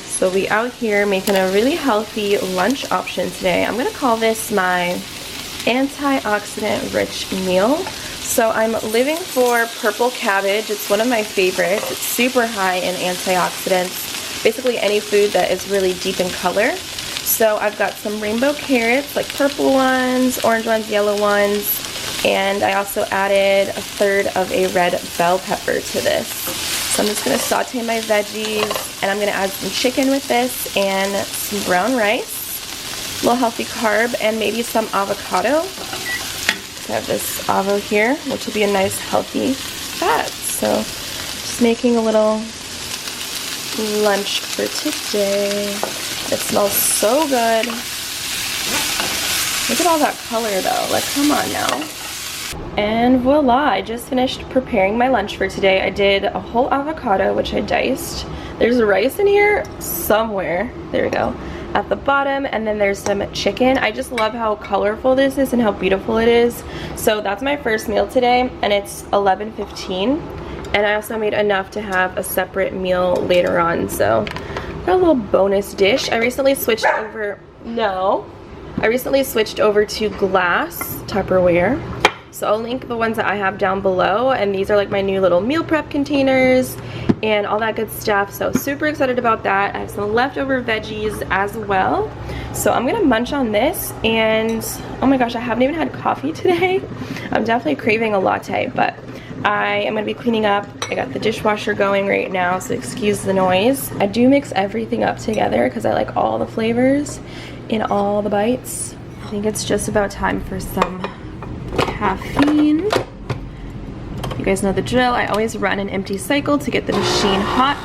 So we out here making a really healthy lunch option today. I'm gonna call this my antioxidant rich meal. So I'm living for purple cabbage. It's one of my favorites. It's super high in antioxidants. Basically any food that is really deep in color. So I've got some rainbow carrots, like purple ones, orange ones, yellow ones, and I also added a third of a red bell pepper to this. So I'm just gonna saute my veggies, and I'm gonna add some chicken with this and some brown rice, a little healthy carb, and maybe some avocado. So I have this avo here, which will be a nice healthy fat. So just making a little lunch for today. It smells so good. Look at all that color though, like come on now. And voila, I just finished preparing my lunch for today. I did a whole avocado, which I diced. There's rice in here somewhere. There we go. At the bottom, and then there's some chicken. I just love how colorful this is and how beautiful it is. So that's my first meal today, and it's 11:15. And I also made enough to have a separate meal later on. So got a little bonus dish. I recently switched over to glass Tupperware. So I'll link the ones that I have down below, and these are like my new little meal prep containers and all that good stuff. So super excited about that. I have some leftover veggies as well. So I'm gonna munch on this, and oh my gosh, I haven't even had coffee today. I'm definitely craving a latte, but I am gonna be cleaning up. I got the dishwasher going right now, so excuse the noise. I do mix everything up together because I like all the flavors in all the bites. I think it's just about time for some caffeine. You guys know the drill. I always run an empty cycle to get the machine hot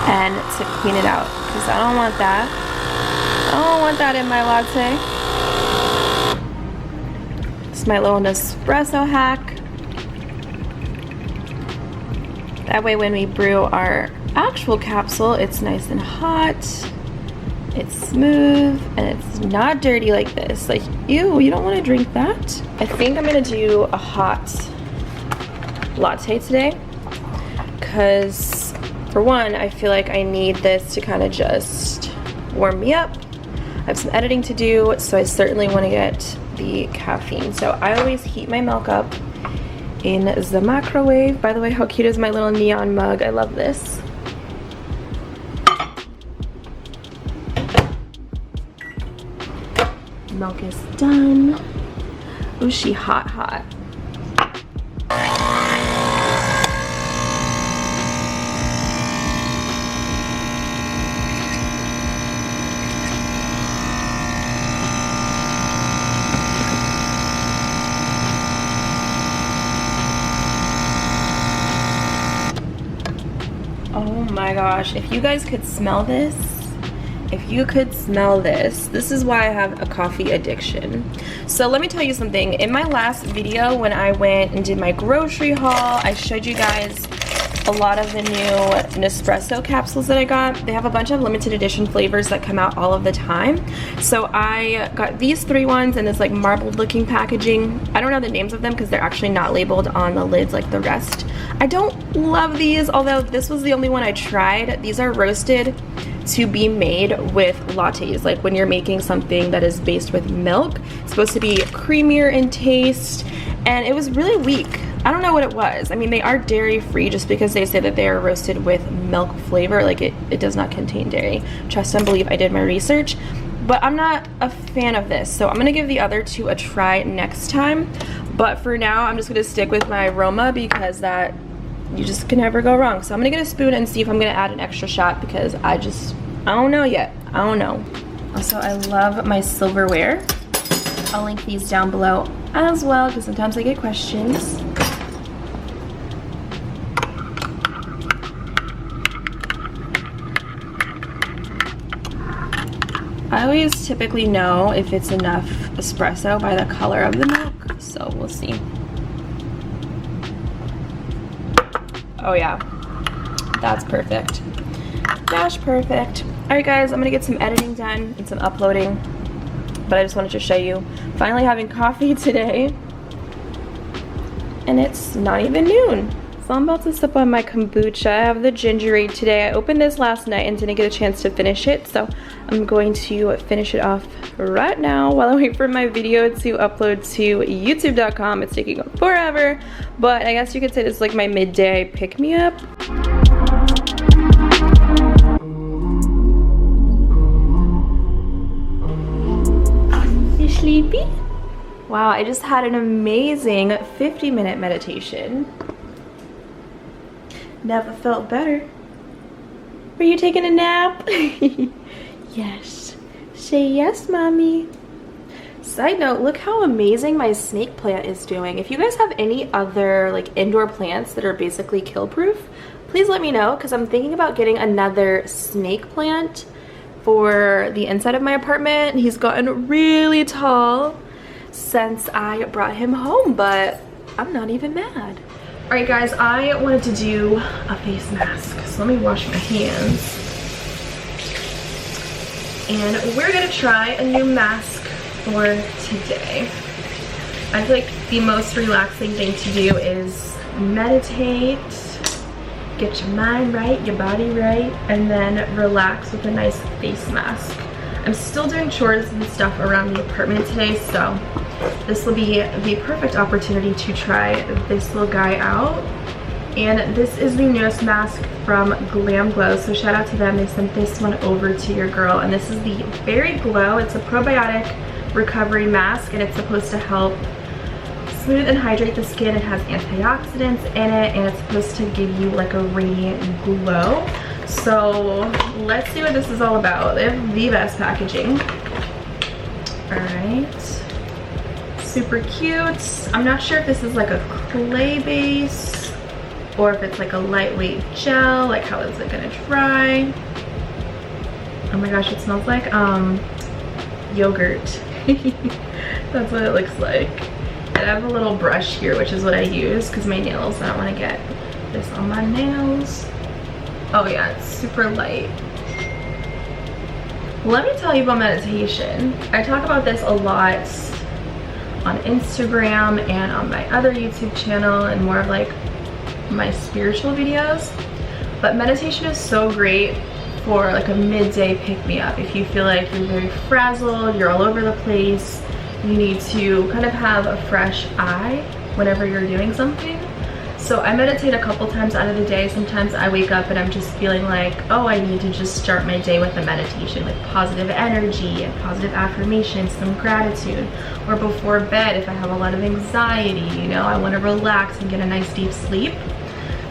and to clean it out, because I don't want that. I don't want that in my latte. It's my little Nespresso hack. That way when we brew our actual capsule, it's nice and hot, it's smooth, and it's not dirty like this. Like, ew, you don't want to drink that. I think I'm gonna do a hot latte today, because for one, I feel like I need this to kind of just warm me up. I have some editing to do, so I certainly want to get the caffeine. So I always heat my milk up in the microwave. By the way, how cute is my little neon mug? I love this. Milk is done. Ooh, she hot, hot. Oh my gosh, if you guys could smell this, this is why I have a coffee addiction. So let me tell you something. In my last video, when I went and did my grocery haul, I showed you guys a lot of the new Nespresso capsules that I got. They have a bunch of limited edition flavors that come out all of the time. So I got these 3 ones in this like marbled looking packaging. I don't know the names of them because they're actually not labeled on the lids like the rest. I don't love these, although this was the only one I tried. These are roasted to be made with lattes. Like when you're making something that is based with milk, it's supposed to be creamier in taste, and it was really weak. I don't know what it was. I mean, they are dairy free just because they say that they are roasted with milk flavor. Like it does not contain dairy. Trust and believe, I did my research. But I'm not a fan of this, so I'm gonna give the other 2 a try next time. But for now, I'm just gonna stick with my aroma, because that, you just can never go wrong. So I'm gonna get a spoon and see if I'm gonna add an extra shot, because I don't know yet. I don't know. Also, I love my silverware. I'll link these down below as well, because sometimes I get questions. I always typically know if it's enough espresso by the color of the milk, so we'll see. Oh yeah, that's perfect. Dash perfect. Alright guys, I'm gonna get some editing done and some uploading, but I just wanted to show you finally having coffee today, and it's not even noon. So I'm about to sip on my kombucha. I have the gingerade today. I opened this last night and didn't get a chance to finish it, so I'm going to finish it off right now while I wait for my video to upload to youtube.com. It's taking forever, but I guess you could say this is like my midday pick-me-up. You sleepy? Wow, I just had an amazing 50-minute meditation. Never felt better. Were you taking a nap? Yes. Say yes, mommy. Side note, look how amazing my snake plant is doing. If you guys have any other like indoor plants that are basically kill proof, please let me know, because I'm thinking about getting another snake plant for the inside of my apartment. He's gotten really tall since I brought him home, but I'm not even mad. All right, guys, I wanted to do a face mask, so let me wash my hands. And we're gonna try a new mask for today. I feel like the most relaxing thing to do is meditate, get your mind right, your body right, and then relax with a nice face mask. I'm still doing chores and stuff around the apartment today, so this will be the perfect opportunity to try this little guy out. And this is the newest mask from Glam Glow, so shout out to them. They sent this one over to your girl, and this is the Berry Glow. It's a probiotic recovery mask, and it's supposed to help smooth and hydrate the skin. It has antioxidants in it, and it's supposed to give you like a radiant glow. So let's see what this is all about. They have the best packaging. All right, super cute. I'm not sure if this is like a clay base or if it's like a lightweight gel. Like, how is it gonna dry? Oh my gosh, it smells like yogurt. That's what it looks like. And I have a little brush here, which is what I use because my nails, I don't want to get this on my nails. Oh yeah, it's super light. Let me tell you about meditation. I talk about this a lot on Instagram and on my other YouTube channel and more of like my spiritual videos. But meditation is so great for like a midday pick-me-up. If you feel like you're very frazzled, you're all over the place, you need to kind of have a fresh eye whenever you're doing something. So I meditate a couple times out of the day. Sometimes I wake up and I'm just feeling like, oh, I need to just start my day with a meditation, with positive energy and positive affirmations, some gratitude. Or before bed, if I have a lot of anxiety, you know, I want to relax and get a nice deep sleep.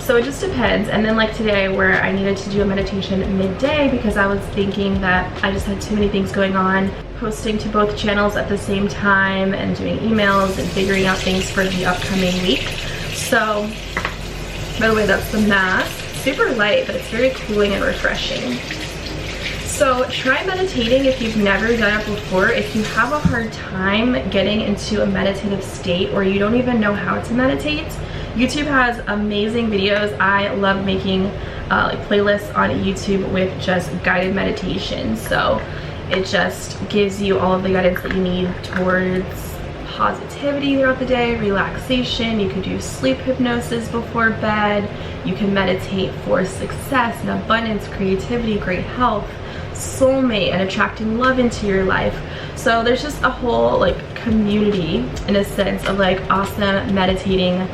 So it just depends. And then like today, where I needed to do a meditation midday because I was thinking that I just had too many things going on, posting to both channels at the same time and doing emails and figuring out things for the upcoming week. So, by the way, that's the mask. Super light, but it's very cooling and refreshing. So try meditating if you've never done it before. If you have a hard time getting into a meditative state or you don't even know how to meditate, YouTube has amazing videos. I love making like playlists on YouTube with just guided meditation. So it just gives you all of the guidance that you need towards positivity throughout the day, relaxation. You can do sleep hypnosis before bed. You can meditate for success and abundance, creativity, great health, soulmate, and attracting love into your life. So there's just a whole like community in a sense of like awesome meditating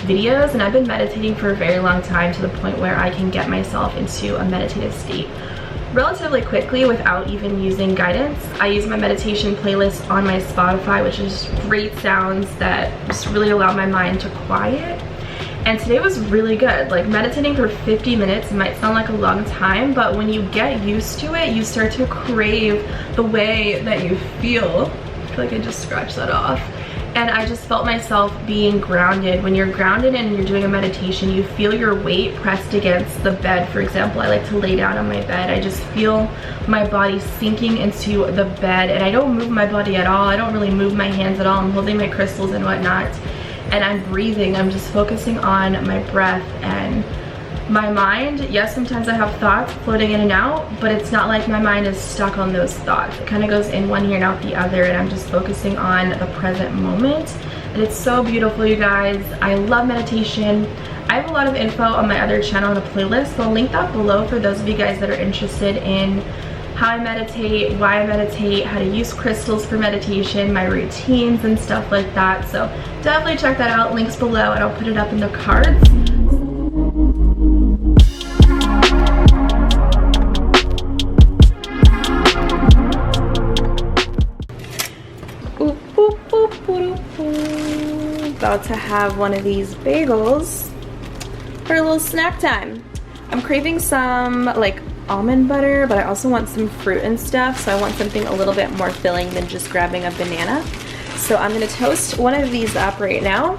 videos, and I've been meditating for a very long time to the point where I can get myself into a meditative state relatively quickly without even using guidance. I use my meditation playlist on my Spotify, which is great sounds that just really allow my mind to quiet. And today was really good. Like meditating for 50 minutes might sound like a long time, but when you get used to it, you start to crave the way that you feel. I feel like I just scratched that off. And I just felt myself being grounded. When you're grounded and you're doing a meditation, you feel your weight pressed against the bed. For example, I like to lay down on my bed. I just feel my body sinking into the bed, and I don't move my body at all. I don't really move my hands at all. I'm holding my crystals and whatnot, and I'm breathing. I'm just focusing on my breath and my mind. Yes, sometimes I have thoughts floating in and out, but it's not like my mind is stuck on those thoughts. It kind of goes in one ear and out the other, and I'm just focusing on the present moment. and it's so beautiful, you guys. I love meditation. I have a lot of info on my other channel in a playlist, so I'll link that below for those of you guys that are interested in how I meditate, why I meditate, how to use crystals for meditation, my routines and stuff like that. So definitely check that out. Links below, and I'll put it up in the cards. About to have one of these bagels for a little snack time. I'm craving some like almond butter, but I also want some fruit and stuff, so I want something a little bit more filling than just grabbing a banana. So I'm gonna toast one of these up right now.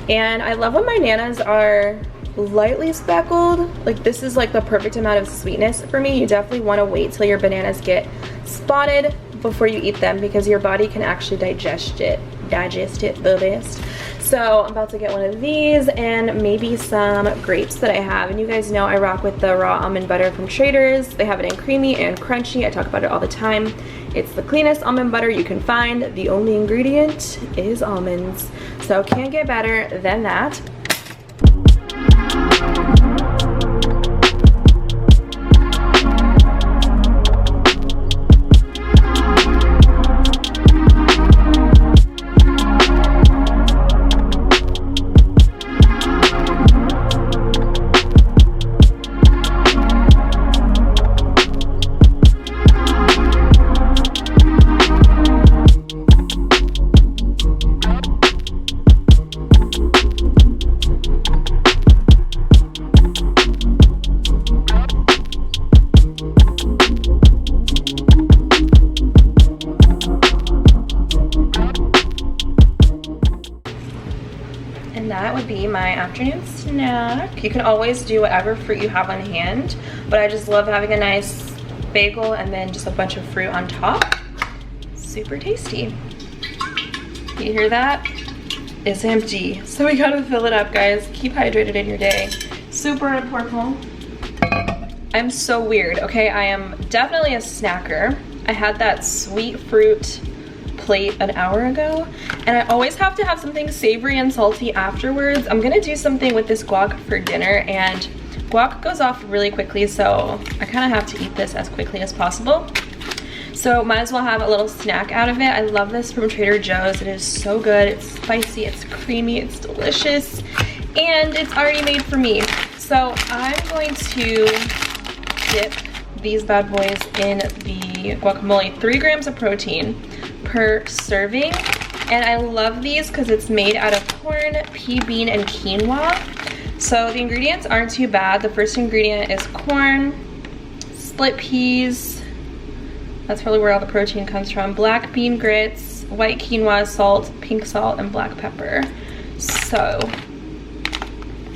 And I love when my bananas are lightly speckled. Like, this is like the perfect amount of sweetness for me. You definitely want to wait till your bananas get spotted before you eat them, because your body can actually digest it the best. So I'm about to get one of these and maybe some grapes that I have. And you guys know I rock with the raw almond butter from Traders. They have it in creamy and crunchy. I talk about it all the time. It's the cleanest almond butter you can find. The only ingredient is almonds. So can't get better than that. And that would be my afternoon snack. You can always do whatever fruit you have on hand, but I just love having a nice bagel and then just a bunch of fruit on top. Super tasty. You hear that? It's empty. So we gotta fill it up, guys. Keep hydrated in your day. Super important. I'm so weird, okay? I am definitely a snacker. I had that sweet fruit plate an hour ago, and I always have to have something savory and salty afterwards. I'm gonna do something with this guac for dinner, and guac goes off really quickly, so I kind of have to eat this as quickly as possible. So might as well have a little snack out of it. I love this from Trader Joe's. It is so good. It's spicy, it's creamy, it's delicious, and it's already made for me. So I'm going to dip these bad boys in the guacamole. 3 grams of protein per serving, and I love these because it's made out of corn, pea, bean, and quinoa. So the ingredients aren't too bad. The first ingredient is corn, split peas, that's probably where all the protein comes from, black bean grits, white quinoa, salt, pink salt, and black pepper. So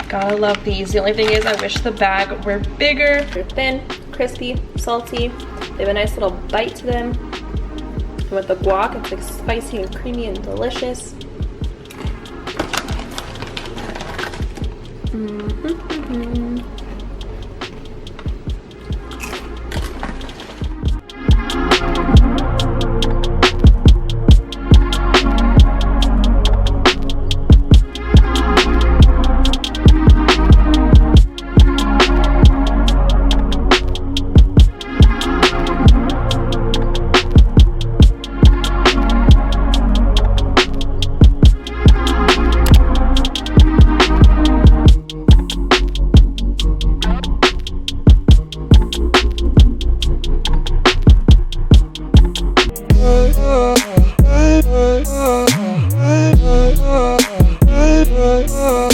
gotta love these. The only thing is I wish the bag were bigger. They're thin, crispy, salty. They have a nice little bite to them. And with the guac, it's like spicy and creamy and delicious. Oh